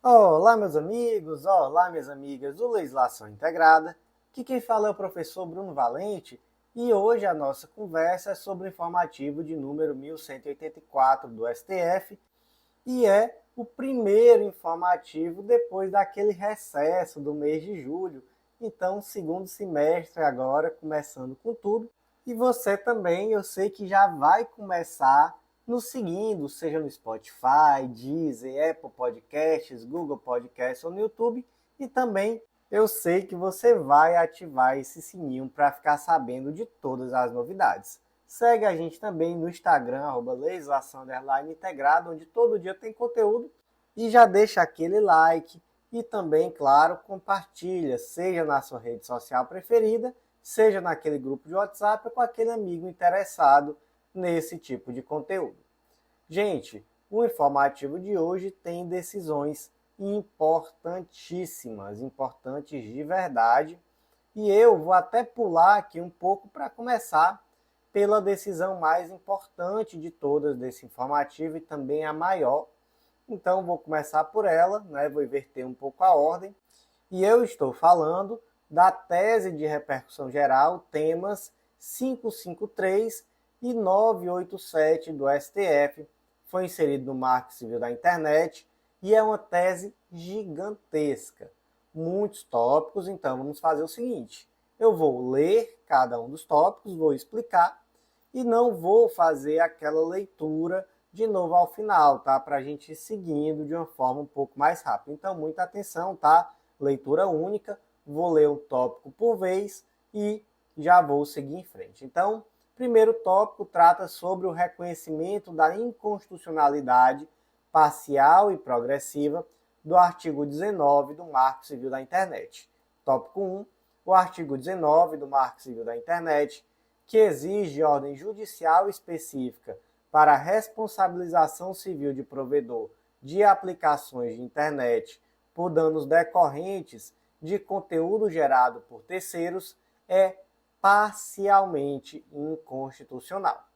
Olá, meus amigos, olá, minhas amigas do Legislação Integrada. Aqui quem fala é o professor Bruno Valente e hoje a nossa conversa é sobre o informativo de número 1184 do STF e é o primeiro informativo depois daquele recesso do mês de julho. Então, segundo semestre agora, começando com tudo. E você também, eu sei que já vai começar nos seguindo, seja no Spotify, Deezer, Apple Podcasts, Google Podcasts ou no YouTube. E também eu sei que você vai ativar esse sininho para ficar sabendo de todas as novidades. Segue a gente também no Instagram, @legislação_integrada, onde todo dia tem conteúdo. E já deixa aquele like e também, claro, compartilha, seja na sua rede social preferida, seja naquele grupo de WhatsApp ou com aquele amigo interessado nesse tipo de conteúdo. Gente, o informativo de hoje tem decisões importantíssimas, importantes de verdade, e eu vou até pular aqui um pouco para começar pela decisão mais importante de todas desse informativo e também a maior. Então vou começar por ela, vou inverter um pouco a ordem, e eu estou falando da tese de repercussão geral, temas 553 e 987 do STF, foi inserido no Marco Civil da Internet e é uma tese gigantesca. Muitos tópicos, então vamos fazer o seguinte, eu vou ler cada um dos tópicos, vou explicar e não vou fazer aquela leitura de novo ao final, tá? Para a gente ir seguindo de uma forma um pouco mais rápida. Então, muita atenção, tá? Leitura única, vou ler um tópico por vez e já vou seguir em frente. Então, primeiro tópico trata sobre o reconhecimento da inconstitucionalidade parcial e progressiva do artigo 19 do Marco Civil da Internet. Tópico 1. O artigo 19 do Marco Civil da Internet, que exige ordem judicial específica para a responsabilização civil de provedor de aplicações de internet por danos decorrentes de conteúdo gerado por terceiros, é parcialmente inconstitucional.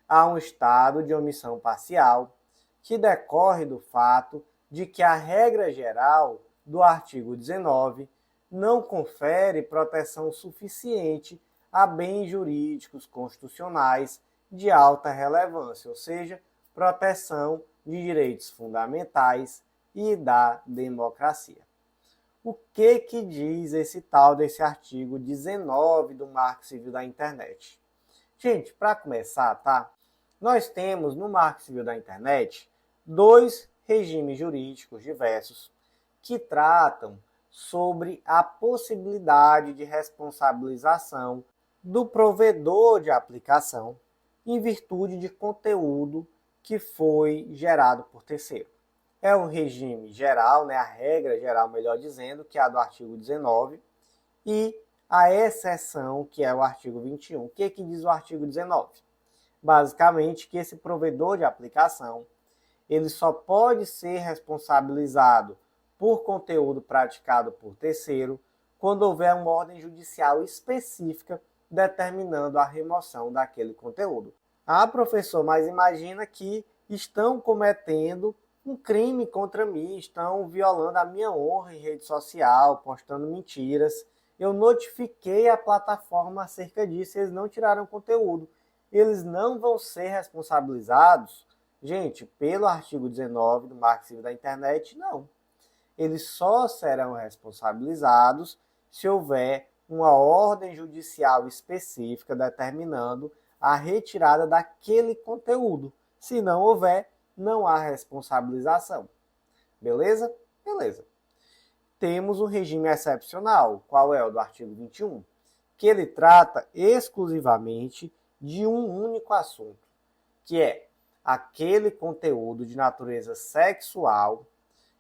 Há um estado de omissão parcial que decorre do fato de que a regra geral do artigo 19 não confere proteção suficiente a bens jurídicos constitucionais de alta relevância, ou seja, proteção de direitos fundamentais e da democracia. O que diz esse tal desse artigo 19 do Marco Civil da Internet? Gente, para começar, tá? Nós temos no Marco Civil da Internet dois regimes jurídicos diversos que tratam sobre a possibilidade de responsabilização do provedor de aplicação em virtude de conteúdo que foi gerado por terceiro. É um regime geral, a regra geral, melhor dizendo, que é a do artigo 19, e a exceção, que é o artigo 21. O que diz o artigo 19? Basicamente, que esse provedor de aplicação ele só pode ser responsabilizado por conteúdo praticado por terceiro quando houver uma ordem judicial específica determinando a remoção daquele conteúdo. Ah, professor, mas imagina que estão cometendo um crime contra mim, estão violando a minha honra em rede social, postando mentiras. Eu notifiquei a plataforma acerca disso e eles não tiraram conteúdo. Eles não vão ser responsabilizados, gente, pelo artigo 19 do Marco Civil da Internet, não. Eles só serão responsabilizados se houver uma ordem judicial específica determinando a retirada daquele conteúdo. Se não houver, não há responsabilização. Beleza? Beleza. Temos um regime excepcional, qual é o do artigo 21, que ele trata exclusivamente de um único assunto, que é aquele conteúdo de natureza sexual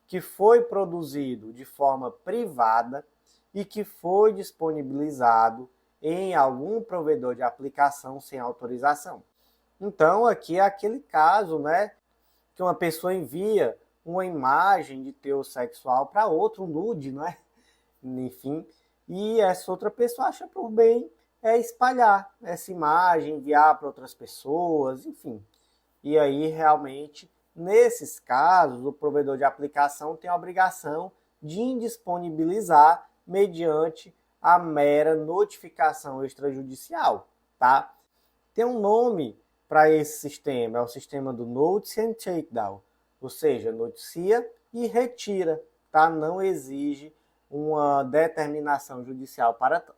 que foi produzido de forma privada e que foi disponibilizado em algum provedor de aplicação sem autorização. Então, aqui é aquele caso, que uma pessoa envia uma imagem de teor sexual para outro, nude, Enfim, e essa outra pessoa acha por bem espalhar essa imagem, enviar para outras pessoas, enfim. E aí realmente Nesses casos, o provedor de aplicação tem a obrigação de indisponibilizar mediante a mera notificação extrajudicial, tá? Tem um nome para esse sistema, é o sistema do Notice and Takedown, ou seja, noticia e retira, tá? Não exige uma determinação judicial para tanto.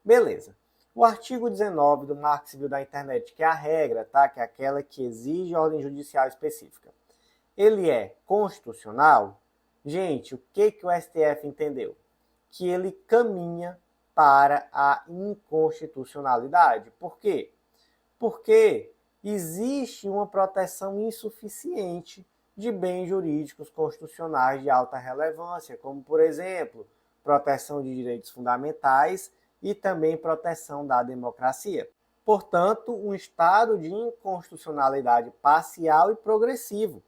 Beleza. O artigo 19 do Marco Civil da Internet, que é a regra, tá? Que é aquela que exige ordem judicial específica. Ele é constitucional? Gente, o que o STF entendeu? Que ele caminha para a inconstitucionalidade. Por quê? Porque existe uma proteção insuficiente de bens jurídicos constitucionais de alta relevância, como, por exemplo, proteção de direitos fundamentais e também proteção da democracia. Portanto, um estado de inconstitucionalidade parcial e progressivo.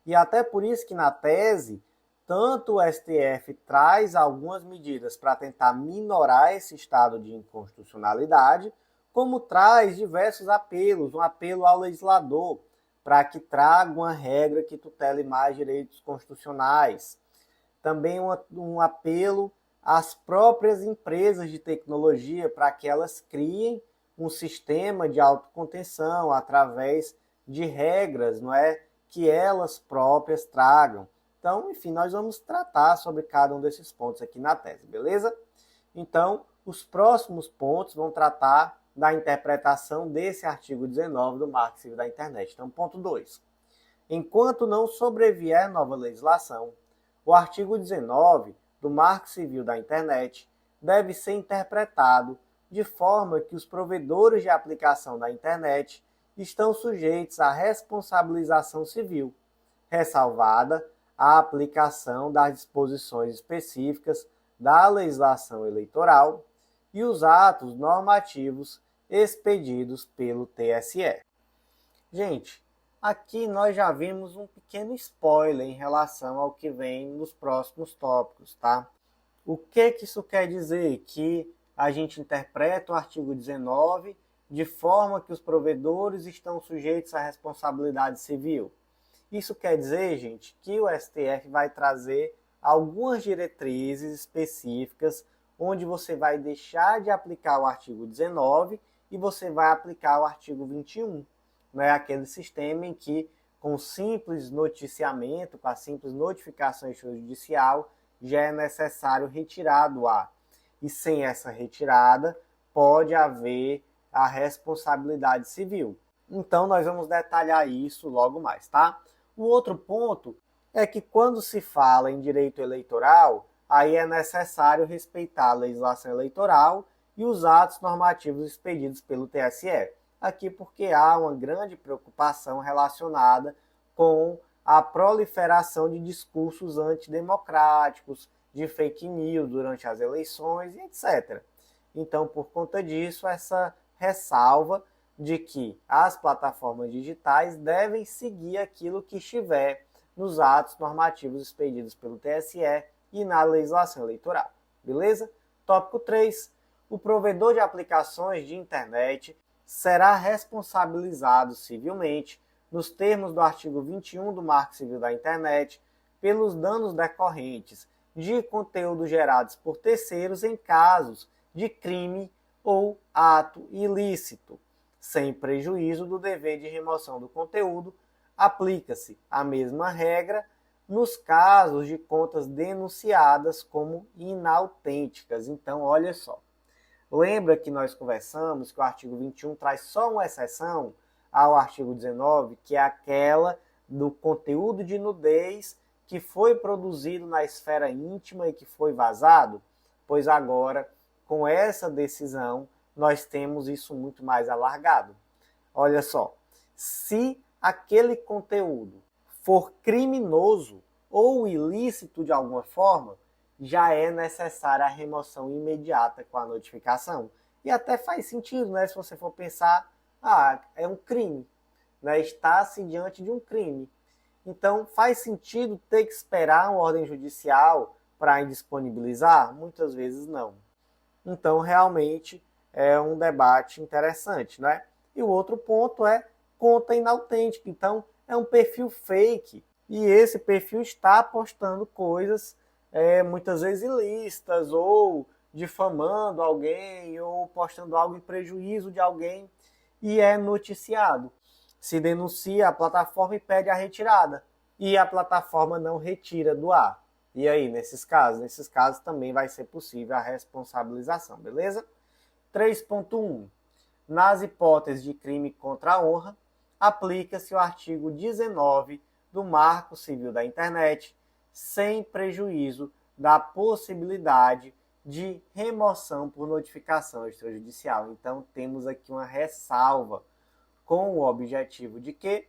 E até por isso que na tese, tanto o STF traz algumas medidas para tentar minorar esse estado de inconstitucionalidade, como traz diversos apelos, um apelo ao legislador, para que traga uma regra que tutele mais direitos constitucionais. Também um apelo às próprias empresas de tecnologia para que elas criem um sistema de autocontenção através de regras, não é, que elas próprias tragam. Então, enfim, nós vamos tratar sobre cada um desses pontos aqui na tese, beleza? Então, os próximos pontos vão tratar da interpretação desse artigo 19 do Marco Civil da Internet. Então, ponto 2. Enquanto não sobrevier nova legislação, o artigo 19 do Marco Civil da Internet deve ser interpretado de forma que os provedores de aplicação da internet estão sujeitos à responsabilização civil, ressalvada a aplicação das disposições específicas da legislação eleitoral e os atos normativos expedidos pelo TSE. Gente, aqui nós já vimos um pequeno spoiler em relação ao que vem nos próximos tópicos, tá? O que isso quer dizer? Que a gente interpreta o artigo 19 de forma que os provedores estão sujeitos à responsabilidade civil. Isso quer dizer, gente, que o STF vai trazer algumas diretrizes específicas onde você vai deixar de aplicar o artigo 19 e você vai aplicar o artigo 21. Não é aquele sistema em que, com simples noticiamento, com a simples notificação extrajudicial, já é necessário retirar do ar. E sem essa retirada, pode haver a responsabilidade civil. Então, nós vamos detalhar isso logo mais, tá? O outro ponto é que quando se fala em direito eleitoral, aí é necessário respeitar a legislação eleitoral e os atos normativos expedidos pelo TSE. Aqui porque há uma grande preocupação relacionada com a proliferação de discursos antidemocráticos, de fake news durante as eleições e etc. Então, por conta disso, essa ressalva de que as plataformas digitais devem seguir aquilo que estiver nos atos normativos expedidos pelo TSE e na legislação eleitoral. Beleza? Tópico 3. O provedor de aplicações de internet será responsabilizado civilmente, nos termos do artigo 21 do Marco Civil da Internet, pelos danos decorrentes de conteúdos gerados por terceiros em casos de crime ou ato ilícito. Sem prejuízo do dever de remoção do conteúdo, aplica-se a mesma regra nos casos de contas denunciadas como inautênticas. Então, olha só. Lembra que nós conversamos que o artigo 21 traz só uma exceção ao artigo 19, que é aquela do conteúdo de nudez que foi produzido na esfera íntima e que foi vazado? Pois agora, com essa decisão, nós temos isso muito mais alargado. Olha só, se aquele conteúdo for criminoso ou ilícito de alguma forma, já é necessária a remoção imediata com a notificação. E até faz sentido, né? Se você for pensar, é um crime, né? Está-se diante de um crime. Então, faz sentido ter que esperar uma ordem judicial para indisponibilizar? Muitas vezes não. Então, realmente, é um debate interessante, né? E o outro ponto é conta inautêntica. Então, é um perfil fake. E esse perfil está postando coisas muitas vezes ilícitas, ou difamando alguém, ou postando algo em prejuízo de alguém, e é noticiado. Se denuncia a plataforma e pede a retirada, e a plataforma não retira do ar. E aí, nesses casos? Nesses casos também vai ser possível a responsabilização, beleza? 3.1. Nas hipóteses de crime contra a honra, aplica-se o artigo 19 do Marco Civil da Internet, sem prejuízo da possibilidade de remoção por notificação extrajudicial. Então, temos aqui uma ressalva com o objetivo de quê?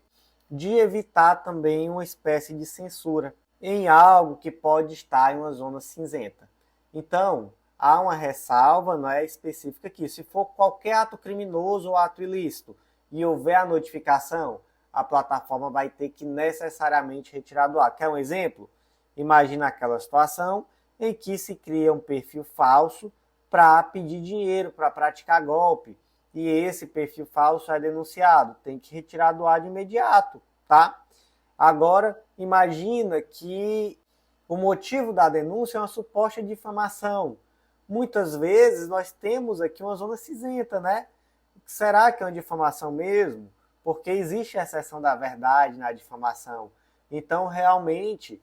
De evitar também uma espécie de censura em algo que pode estar em uma zona cinzenta. Então, há uma ressalva, não é específica aqui. Se for qualquer ato criminoso ou ato ilícito e houver a notificação, a plataforma vai ter que necessariamente retirar do ar. Quer um exemplo? Imagina aquela situação em que se cria um perfil falso para pedir dinheiro, para praticar golpe. E esse perfil falso é denunciado. Tem que retirar do ar de imediato, tá? Agora, imagina que o motivo da denúncia é uma suposta difamação. Muitas vezes nós temos aqui uma zona cinzenta, né? Será que é uma difamação mesmo? Porque existe a exceção da verdade na difamação. Então, realmente,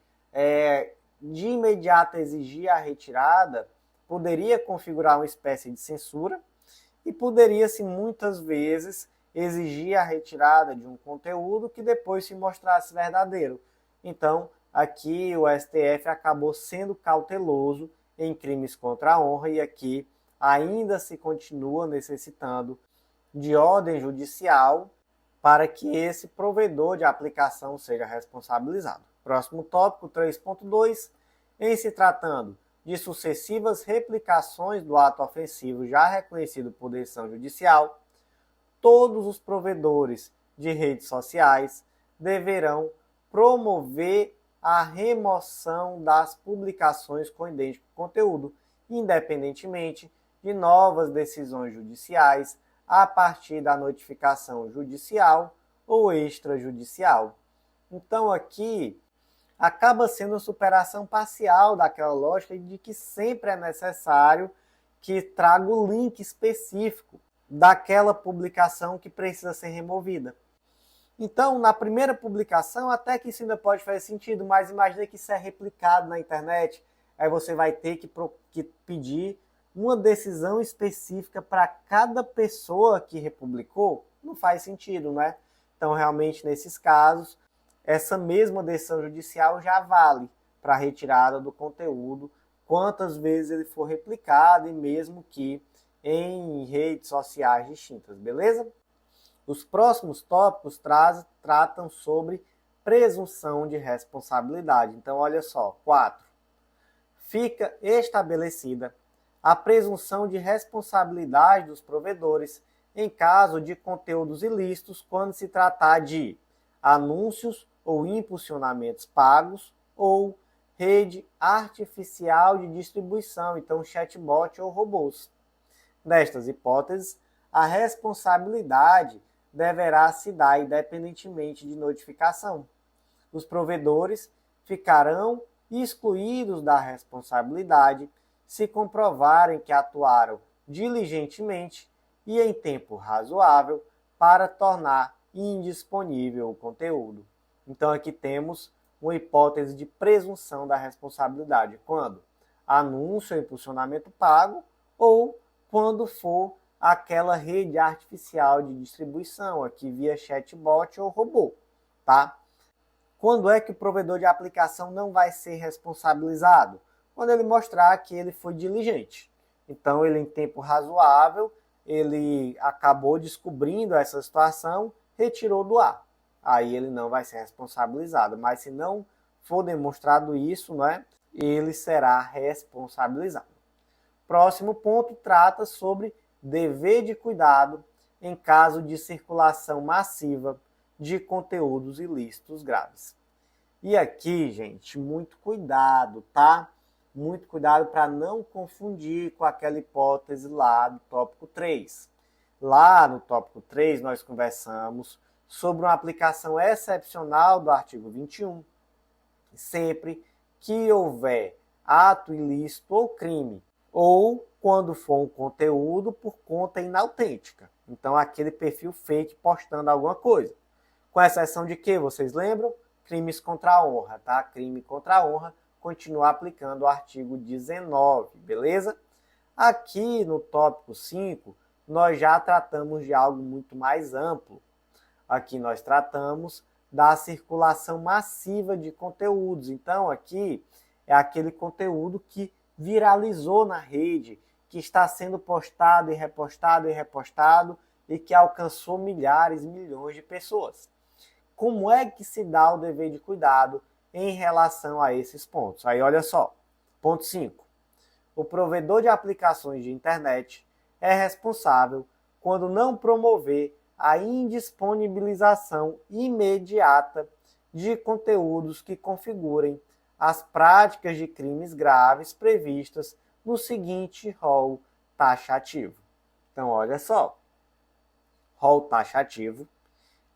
de imediato exigir a retirada poderia configurar uma espécie de censura e poderia-se muitas vezes exigir a retirada de um conteúdo que depois se mostrasse verdadeiro. Então, aqui o STF acabou sendo cauteloso em crimes contra a honra e aqui ainda se continua necessitando de ordem judicial para que esse provedor de aplicação seja responsabilizado. Próximo tópico, 3.2. Em se tratando de sucessivas replicações do ato ofensivo já reconhecido por decisão judicial, todos os provedores de redes sociais deverão promover a remoção das publicações com idêntico conteúdo, independentemente de novas decisões judiciais a partir da notificação judicial ou extrajudicial. Então aqui acaba sendo uma superação parcial daquela lógica de que sempre é necessário que traga o link específico daquela publicação que precisa ser removida. Então, na primeira publicação, até que isso ainda pode fazer sentido, mas imagine que isso é replicado na internet, aí você vai ter que pedir uma decisão específica para cada pessoa que republicou, não faz sentido, né? Então, realmente, nesses casos, essa mesma decisão judicial já vale para a retirada do conteúdo, quantas vezes ele for replicado e mesmo que em redes sociais distintas, beleza? Os próximos tópicos tratam sobre presunção de responsabilidade. Então, olha só, 4. Fica estabelecida a presunção de responsabilidade dos provedores em caso de conteúdos ilícitos quando se tratar de anúncios ou impulsionamentos pagos ou rede artificial de distribuição, então chatbot ou robôs. Nestas hipóteses, a responsabilidade deverá se dar independentemente de notificação. Os provedores ficarão excluídos da responsabilidade se comprovarem que atuaram diligentemente e em tempo razoável para tornar indisponível o conteúdo. Então aqui temos uma hipótese de presunção da responsabilidade, quando anúncio ou impulsionamento pago ou quando for aquela rede artificial de distribuição, aqui via chatbot ou robô, tá? Quando é que o provedor de aplicação não vai ser responsabilizado? Quando ele mostrar que ele foi diligente. Então, ele em tempo razoável, ele acabou descobrindo essa situação, retirou do ar. Aí ele não vai ser responsabilizado. Mas se não for demonstrado isso, né, ele será responsabilizado. Próximo ponto trata sobre dever de cuidado em caso de circulação massiva de conteúdos ilícitos graves. E aqui, gente, muito cuidado, tá? Muito cuidado para não confundir com aquela hipótese lá do tópico 3. Lá no tópico 3 nós conversamos sobre uma aplicação excepcional do artigo 21, sempre que houver ato ilícito ou crime, ou quando for um conteúdo por conta inautêntica. Então, aquele perfil fake postando alguma coisa. Com exceção de que, vocês lembram? Crimes contra a honra, tá? Crime contra a honra, continuar aplicando o artigo 19, beleza? Aqui no tópico 5, nós já tratamos de algo muito mais amplo. Aqui nós tratamos da circulação massiva de conteúdos. Então, aqui é aquele conteúdo que viralizou na rede, que está sendo postado e repostado e que alcançou milhares, milhões de pessoas. Como é que se dá o dever de cuidado em relação a esses pontos? Aí, olha só. Ponto 5. O provedor de aplicações de internet é responsável quando não promover a indisponibilização imediata de conteúdos que configurem as práticas de crimes graves previstas no seguinte rol taxativo. Então, olha só. Rol taxativo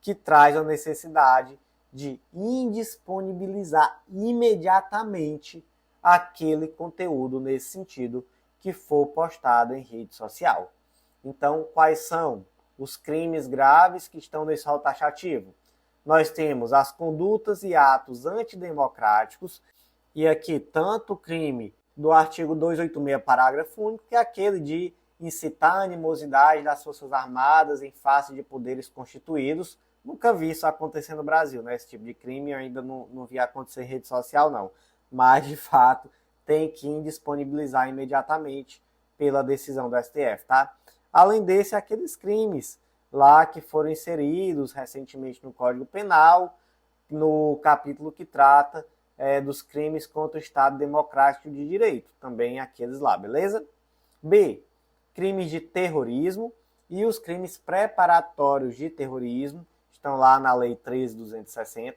que traz a necessidade de indisponibilizar imediatamente aquele conteúdo nesse sentido que for postado em rede social. Então, quais são os crimes graves que estão nesse rol taxativo? Nós temos as condutas e atos antidemocráticos, e aqui tanto o crime do artigo 286, parágrafo único, que é aquele de incitar a animosidade das Forças Armadas em face de poderes constituídos. Nunca vi isso acontecer no Brasil, né? Esse tipo de crime eu ainda não vi acontecer em rede social, não. Mas, de fato, tem que indisponibilizar imediatamente pela decisão do STF, tá? Além desse, aqueles crimes lá que foram inseridos recentemente no Código Penal, no capítulo que trata dos crimes contra o Estado Democrático de Direito. Também aqueles lá, beleza? B. Crimes de terrorismo e os crimes preparatórios de terrorismo estão lá na Lei 13.260.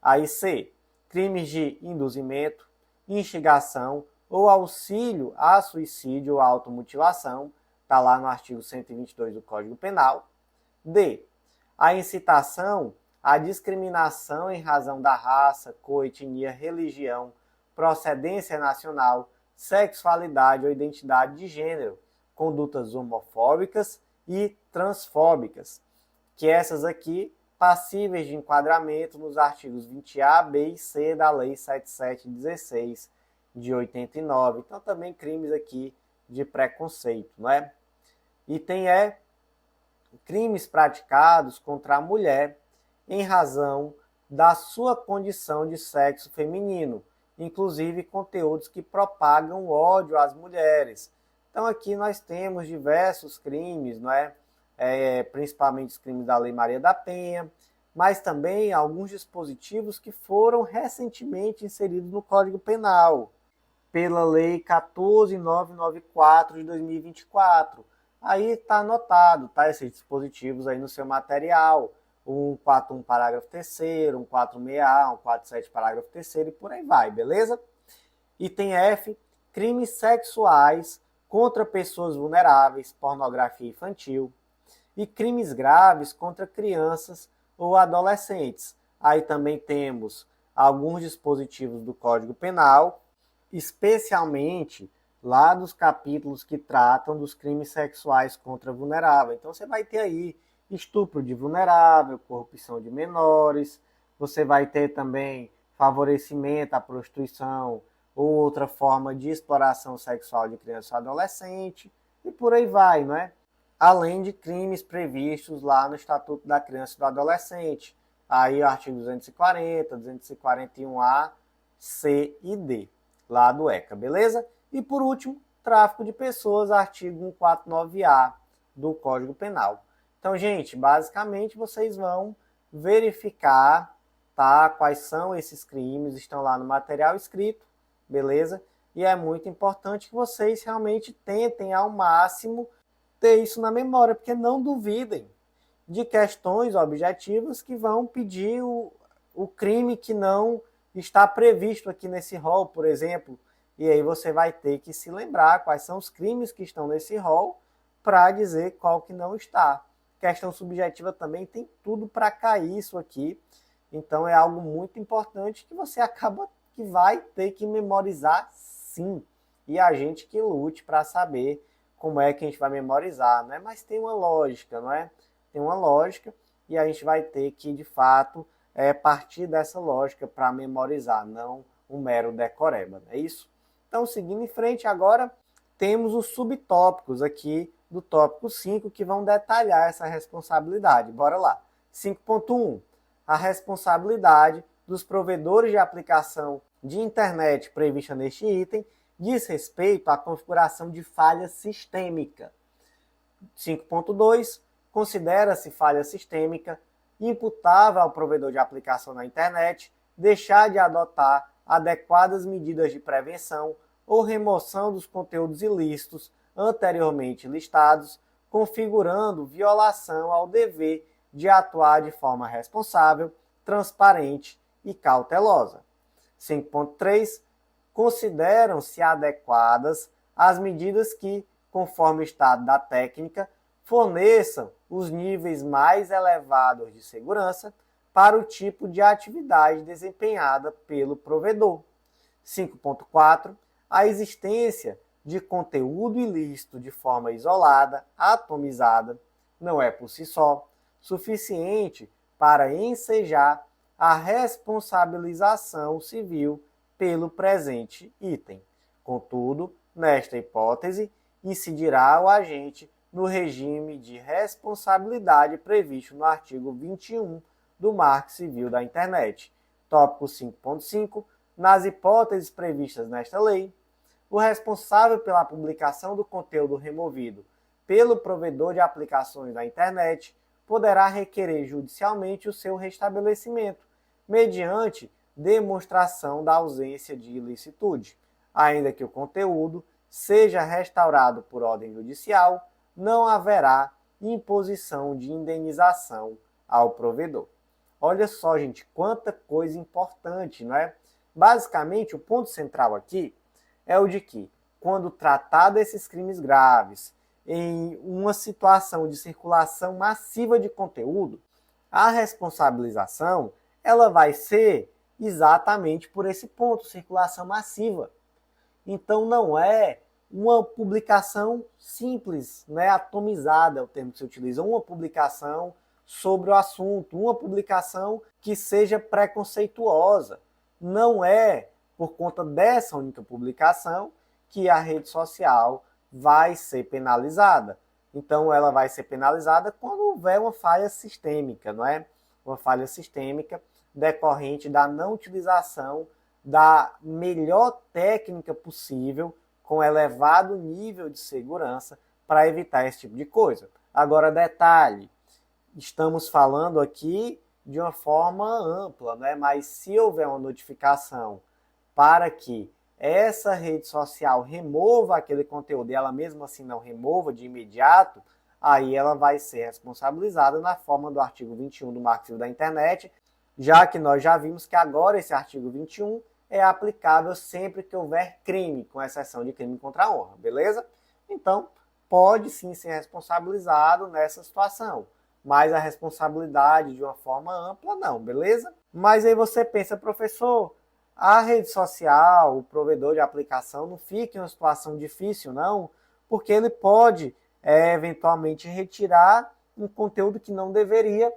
Aí C. Crimes de induzimento, instigação ou auxílio a suicídio ou automutilação, está lá no artigo 122 do Código Penal. D. A incitação à discriminação em razão da raça, cor, etnia, religião, procedência nacional, sexualidade ou identidade de gênero, condutas homofóbicas e transfóbicas, que essas aqui passíveis de enquadramento nos artigos 20A, B e C da Lei 7716 de 89. Então também crimes aqui de preconceito, não é? Item E, crimes praticados contra a mulher em razão da sua condição de sexo feminino, inclusive conteúdos que propagam ódio às mulheres. Então aqui nós temos diversos crimes, não é? Principalmente os crimes da Lei Maria da Penha, mas também alguns dispositivos que foram recentemente inseridos no Código Penal, pela Lei 14.994 de 2024. Aí está anotado, tá, esses dispositivos aí no seu material, 141 parágrafo 3º, 146A, 147 parágrafo 3º e por aí vai, beleza? Item F, crimes sexuais contra pessoas vulneráveis, pornografia infantil, e crimes graves contra crianças ou adolescentes. Aí também temos alguns dispositivos do Código Penal, especialmente lá dos capítulos que tratam dos crimes sexuais contra vulnerável. Então você vai ter aí estupro de vulnerável, corrupção de menores, você vai ter também favorecimento à prostituição ou outra forma de exploração sexual de criança ou adolescente, e por aí vai, não é? Além de crimes previstos lá no Estatuto da Criança e do Adolescente. Aí o artigo 240, 241A, C e D, lá do ECA, beleza? E por último, tráfico de pessoas, artigo 149A do Código Penal. Então, gente, basicamente vocês vão verificar, tá, quais são esses crimes, estão lá no material escrito, beleza? E é muito importante que vocês realmente tentem ao máximo ter isso na memória, porque não duvidem de questões objetivas que vão pedir o crime que não está previsto aqui nesse rol, por exemplo. E aí você vai ter que se lembrar quais são os crimes que estão nesse rol para dizer qual que não está. questão subjetiva também tem tudo para cair isso aqui. Então é algo muito importante que você acaba que vai ter que memorizar sim. E a gente que lute para saber como é que a gente vai memorizar, né? Mas tem uma lógica, não é? Tem uma lógica e a gente vai ter que, de fato, partir dessa lógica para memorizar, não um mero decoreba, não é isso? Então, seguindo em frente agora, temos os subtópicos aqui do tópico 5 que vão detalhar essa responsabilidade. Bora lá. 5.1. A responsabilidade dos provedores de aplicação de internet prevista neste item diz respeito à configuração de falha sistêmica. 5.2. Considera-se falha sistêmica imputável ao provedor de aplicação na internet deixar de adotar adequadas medidas de prevenção ou remoção dos conteúdos ilícitos anteriormente listados, configurando violação ao dever de atuar de forma responsável, transparente e cautelosa. 5.3. Consideram-se adequadas as medidas que, conforme o estado da técnica, forneçam os níveis mais elevados de segurança para o tipo de atividade desempenhada pelo provedor. 5.4. A existência de conteúdo ilícito de forma isolada, atomizada, não é por si só suficiente para ensejar a responsabilização civil pelo presente item. Contudo, nesta hipótese, incidirá o agente no regime de responsabilidade previsto no artigo 21 do Marco Civil da Internet. Tópico 5.5. Nas hipóteses previstas nesta lei, o responsável pela publicação do conteúdo removido pelo provedor de aplicações da internet poderá requerer judicialmente o seu restabelecimento, mediante demonstração da ausência de ilicitude. Ainda que o conteúdo seja restaurado por ordem judicial, não haverá imposição de indenização ao provedor. Olha só, gente, quanta coisa importante, não é? Basicamente, o ponto central aqui é o de que, quando tratar desses crimes graves em uma situação de circulação massiva de conteúdo, a responsabilização ela vai ser exatamente por esse ponto, circulação massiva. Então não é uma publicação simples, né, atomizada, é o termo que se utiliza, uma publicação sobre o assunto, uma publicação que seja preconceituosa. Não é por conta dessa única publicação que a rede social vai ser penalizada. Então, ela vai ser penalizada quando houver uma falha sistêmica, não é? Uma falha sistêmica decorrente da não utilização da melhor técnica possível, com elevado nível de segurança, para evitar esse tipo de coisa. Agora, detalhe, estamos falando aqui de uma forma ampla, né? Mas se houver uma notificação para que essa rede social remova aquele conteúdo e ela mesmo assim não remova de imediato, aí ela vai ser responsabilizada na forma do artigo 21 do Marco Civil da Internet, já que nós já vimos que agora esse artigo 21 é aplicável sempre que houver crime, com exceção de crime contra a honra, beleza? Então, pode sim ser responsabilizado nessa situação, mas a responsabilidade de uma forma ampla não, beleza? Mas aí você pensa, professor, a rede social, o provedor de aplicação não fica em uma situação difícil, não, porque ele pode eventualmente retirar um conteúdo que não deveria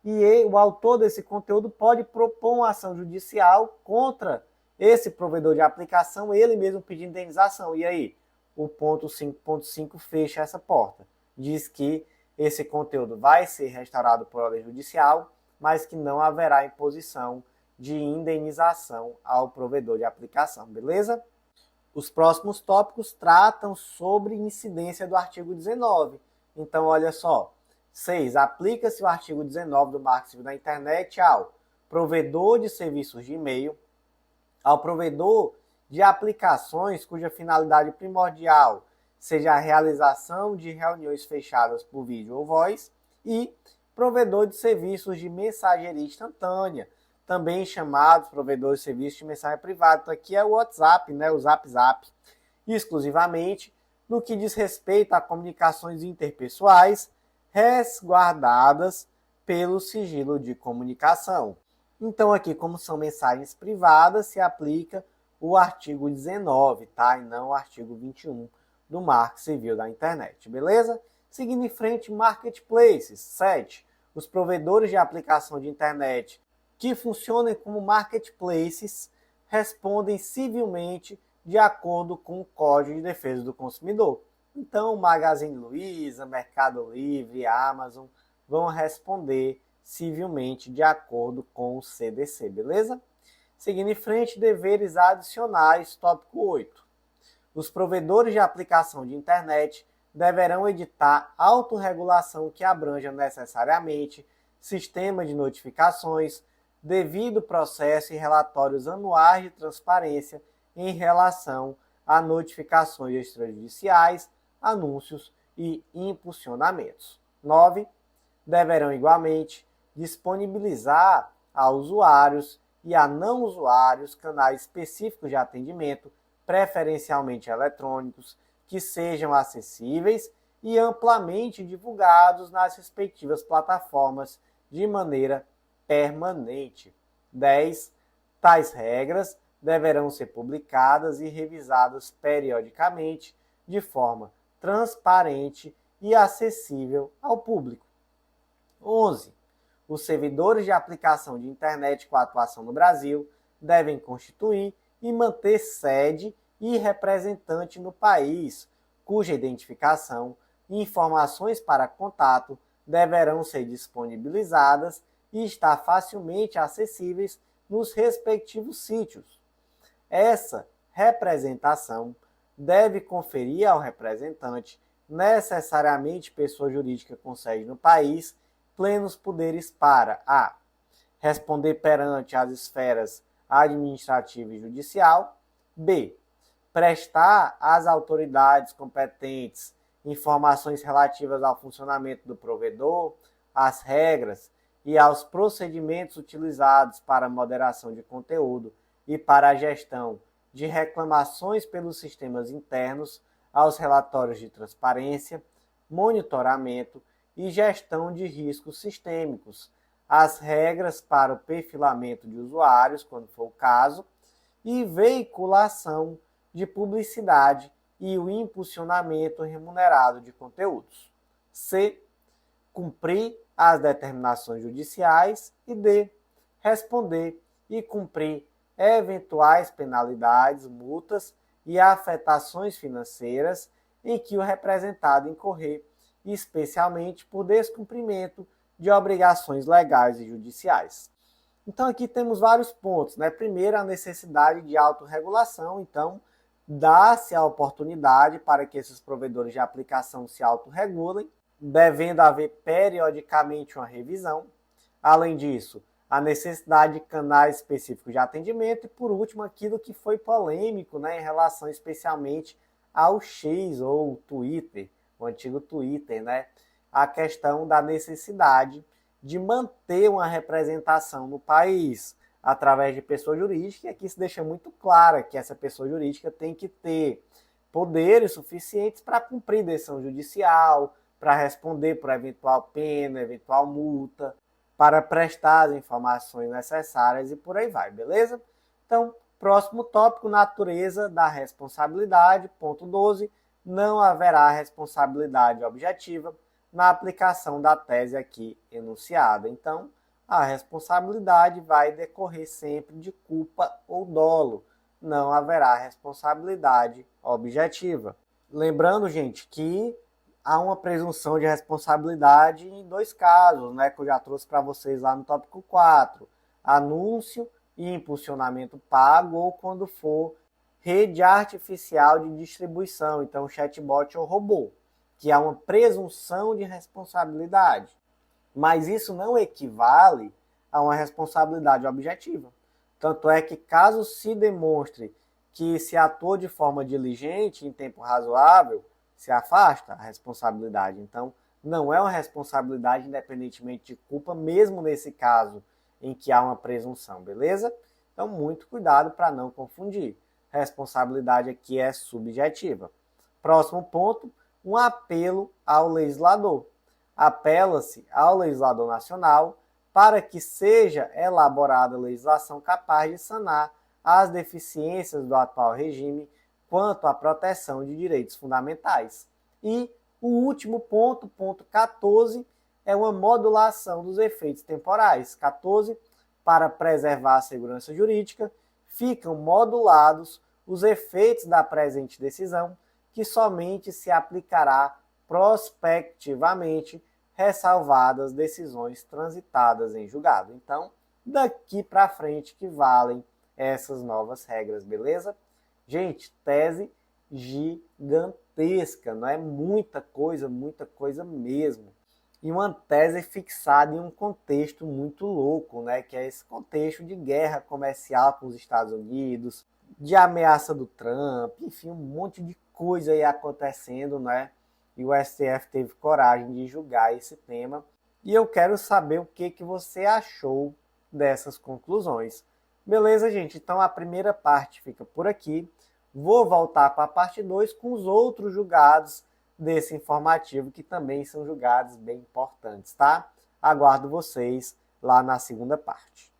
e o autor desse conteúdo pode propor uma ação judicial contra esse provedor de aplicação, ele mesmo pedir indenização. E aí, o ponto 5.5 fecha essa porta. Diz que esse conteúdo vai ser restaurado por ordem judicial, mas que não haverá imposição de indenização ao provedor de aplicação, beleza? Os próximos tópicos tratam sobre incidência do artigo 19. Então, olha só. 6. Aplica-se o artigo 19 do Marco Civil da Internet ao provedor de serviços de e-mail, ao provedor de aplicações cuja finalidade primordial seja a realização de reuniões fechadas por vídeo ou voz, e provedor de serviços de mensageria instantânea, também chamados provedores de serviços de mensagem privada. Então, aqui é o WhatsApp, né, o Zap, exclusivamente no que diz respeito a comunicações interpessoais resguardadas pelo sigilo de comunicação. Então aqui, como são mensagens privadas, se aplica o artigo 19, tá? E não o artigo 21 do Marco Civil da Internet, beleza? Seguindo em frente, marketplaces. 7. Os provedores de aplicação de internet que funcionem como marketplaces respondem civilmente de acordo com o Código de Defesa do Consumidor. Então, Magazine Luiza, Mercado Livre, Amazon vão responder civilmente de acordo com o CDC, beleza? Seguindo em frente, deveres adicionais, tópico 8. Os provedores de aplicação de internet deverão editar autorregulação que abranja necessariamente sistema de notificações, devido processo e relatórios anuais de transparência em relação a notificações extrajudiciais, anúncios e impulsionamentos. 9. Deverão igualmente disponibilizar a usuários e a não usuários canais específicos de atendimento, preferencialmente eletrônicos, que sejam acessíveis e amplamente divulgados nas respectivas plataformas de maneira permanente. 10. Tais regras deverão ser publicadas e revisadas periodicamente de forma transparente e acessível ao público. 11. Os servidores de aplicação de internet com atuação no Brasil devem constituir e manter sede e representante no país, cuja identificação e informações para contato deverão ser disponibilizadas e estar facilmente acessíveis nos respectivos sítios. Essa representação deve conferir ao representante, necessariamente pessoa jurídica com sede no país, plenos poderes para a. Responder perante as esferas administrativa e judicial. B. Prestar às autoridades competentes informações relativas ao funcionamento do provedor, às regras e aos procedimentos utilizados para a moderação de conteúdo e para a gestão de reclamações pelos sistemas internos, aos relatórios de transparência, monitoramento e gestão de riscos sistêmicos, as regras para o perfilamento de usuários, quando for o caso, e veiculação de publicidade e o impulsionamento remunerado de conteúdos. C. Cumprir as determinações judiciais. E D. Responder e cumprir eventuais penalidades, multas e afetações financeiras em que o representado incorrer, especialmente por descumprimento de obrigações legais e judiciais. Então aqui temos vários pontos, né? Primeiro, a necessidade de autorregulação. Então, dá-se a oportunidade para que esses provedores de aplicação se autorregulem, devendo haver periodicamente uma revisão. Além disso, a necessidade de canais específicos de atendimento e, por último, aquilo que foi polêmico, né, em relação especialmente ao X ou Twitter, o antigo Twitter, né, a questão da necessidade de manter uma representação no país através de pessoa jurídica, e aqui se deixa muito claro que essa pessoa jurídica tem que ter poderes suficientes para cumprir decisão judicial, para responder por eventual pena, eventual multa, para prestar as informações necessárias e por aí vai, beleza? Então, próximo tópico, natureza da responsabilidade, ponto 12, não haverá responsabilidade objetiva na aplicação da tese aqui enunciada. Então, a responsabilidade vai decorrer sempre de culpa ou dolo. Não haverá responsabilidade objetiva. Lembrando, gente, que há uma presunção de responsabilidade em dois casos, né, que eu já trouxe para vocês lá no tópico 4. Anúncio e impulsionamento pago, ou quando for rede artificial de distribuição, então chatbot ou robô, que há uma presunção de responsabilidade. Mas isso não equivale a uma responsabilidade objetiva. Tanto é que, caso se demonstre que se atuou de forma diligente em tempo razoável, se afasta a responsabilidade. Então, não é uma responsabilidade independentemente de culpa, mesmo nesse caso em que há uma presunção, beleza? Então, muito cuidado para não confundir. Responsabilidade aqui é subjetiva. Próximo ponto, um apelo ao legislador. apela-se ao legislador nacional para que seja elaborada legislação capaz de sanar as deficiências do atual regime quanto à proteção de direitos fundamentais. E o último ponto, ponto 14, é uma modulação dos efeitos temporais. 14, para preservar a segurança jurídica, ficam modulados os efeitos da presente decisão, que somente se aplicará prospectivamente, ressalvadas decisões transitadas em julgado. Então, daqui para frente que valem essas novas regras, beleza? Gente, tese gigantesca, não é muita coisa mesmo. E uma tese fixada em um contexto muito louco, né? Que é esse contexto de guerra comercial com os Estados Unidos, de ameaça do Trump, enfim, um monte de coisa aí acontecendo, né? E o STF teve coragem de julgar esse tema. E eu quero saber o que você achou dessas conclusões. Beleza, gente? Então a primeira parte fica por aqui. Vou voltar para a parte 2 com os outros julgados desse informativo, que também são julgados bem importantes, tá? Aguardo vocês lá na segunda parte.